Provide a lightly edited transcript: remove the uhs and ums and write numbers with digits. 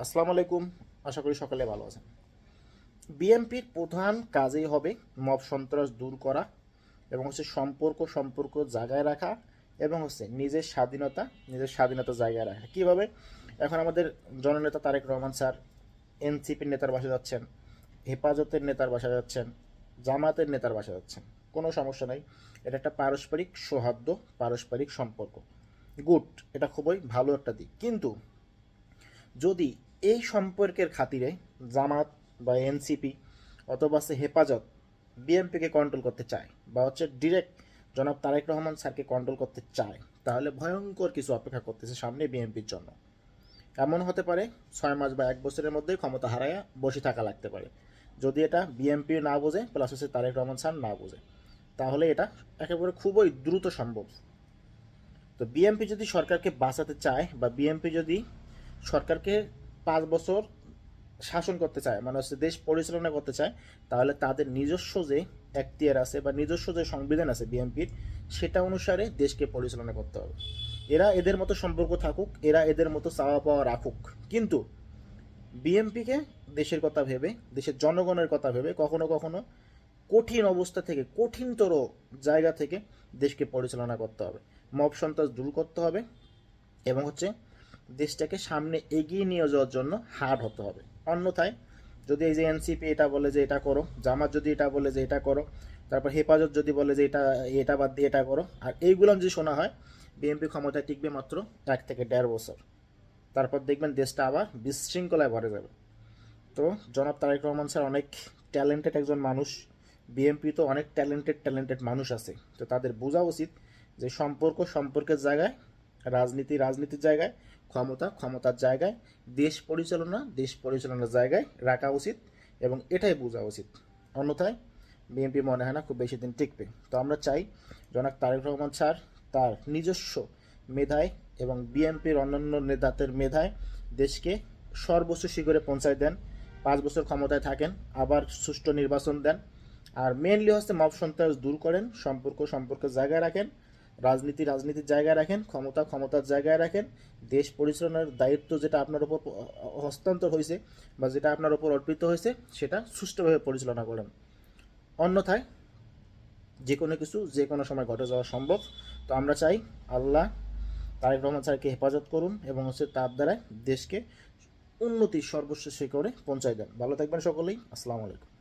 আসসালামু আলাইকুম। আশা করি সকলে ভালো আছেন। বিএনপির প্রধান কাজই হবে মব সন্ত্রাস দূর করা এবং সম্পর্ক জায়গায় রাখা এবং নিজের স্বাধীনতা জায়গায় রাখা। কীভাবে? এখন আমাদের জননেতা তারেক রহমান স্যার এনসিপির নেতার বাসা যাচ্ছেন, হেফাজতের নেতার বাসা যাচ্ছেন, জামাতের নেতার বাসা যাচ্ছেন, কোনো সমস্যা নাই। এটা একটা পারস্পরিক সৌহার্দ্য, পারস্পরিক সম্পর্ক, গুড, এটা খুবই ভালো একটা দিক। কিন্তু যদি এই সম্পর্কের খাতিরে জামাত বা এনসিপি অথবা হেফাজত বিএনপিকে কন্ট্রোল করতে চায় বা ডিরেক্ট জনাব তারেক রহমান স্যারকে কন্ট্রোল করতে চায়, তাহলে ভয়ঙ্কর কিছু অপেক্ষা করতেছে সামনে বিএনপির জন্য। এমন হতে পারে 6 মাস বা 1 বছরের মধ্যেই ক্ষমতা হারায়া বসে থাকা লাগতে পারে, যদি এটা বিএনপি না বোঝে, প্লাস তারেক রহমান স্যার না বোঝে। তাহলে এটা একেবারে খুবই দ্রুত সম্ভব। তো বিএনপি যদি সরকারকে বাঁচাতে চায় বা বিএনপি যদি সরকারকে 5 বছর শাসন করতে চায়, মানে দেশ পরিচালনা করতে চায়, তাহলে তাদের নিজস্ব যে এখতিয়ার আছে বা নিজস্ব যে সংবিধান আছে বিএনপির, সেটা অনুসারে দেশকে পরিচালনা করতে হবে। এরা এদের মতো সম্পর্ক থাকুক, এরা এদের মতো চাওয়া পাওয়া রাখুক, কিন্তু বিএনপিকে দেশের কথা ভেবে, দেশের জনগণের কথা ভেবে কখনো কখনো কঠিন অবস্থা থেকে, কঠিনতর জায়গা থেকে দেশকে পরিচালনা করতে হবে। মব সন্ত্রাস দূর করতে হবে এবং দেশটাকে সামনে এগিয়ে নিয়ে যাওয়ার জন্য হার্ড হতে হবে। অন্যথায় যদি এই যে এনসিপি এটা বলে যে এটা করো, জামাত যদি এটা বলে যে এটা করো, তারপর হেফাজত যদি বলে যে এটা বাদ দিয়ে এটা করো, আর এইগুলো যদি শোনা হয়, বিএনপি ক্ষমতায় টিকবে মাত্র 1 থেকে 1.5 বছর। তারপর দেখবেন দেশটা আবার বিশৃঙ্খলায় ভরে যাবে। তো জনাব তারেক রহমান স্যার অনেক ট্যালেন্টেড একজন মানুষ, বিএনপি তো অনেক ট্যালেন্টেড মানুষ আছে। তো তাদের বোঝা উচিত যে সম্পর্কের জায়গায়, রাজনীতির জায়গায়, ক্ষমতার জায়গায়, দেশ পরিচালনার জায়গায় রাখা উচিত এবং এটাই বোঝা উচিত। অন্যথায় বিএনপি মনে হয় না খুব বেশি দিন টিকবে। তো আমরা চাই জনাব তারেক রহমান স্যার তার নিজস্ব মেধায় এবং বিএনপির অন্যান্য নেতাদের মেধায় দেশকে সর্বোচ্চ শিখরে পৌঁছায় দেন, 5 বছর ক্ষমতায় থাকেন, আবার সুষ্ঠু নির্বাচন দেন। আর মেনলি মব সন্ত্রাস দূর করেন, সম্পর্কের জায়গায় রাখেন, রাজনীতির জায়গায় রাখেন, ক্ষমতার জায়গায় রাখেন। দেশ পরিচালনার দায়িত্ব যেটা আপনার উপর হস্তান্তর হয়েছে বা যেটা আপনার উপর অর্পিত হয়েছে, সেটা সুষ্ঠুভাবে পরিচালনা করেন। অন্যথায় যে কোনো কিছু যে কোনো সময় ঘটে যাওয়া সম্ভব। তো আমরা চাই আল্লাহ তারেক রহমান স্যারকে হেফাজত করুন এবং তার দ্বারা দেশকে উন্নতির সর্বশেষ শিখরে পৌঁছায় দেন। ভালো থাকবেন সকলেই। আসসালামু আলাইকুম।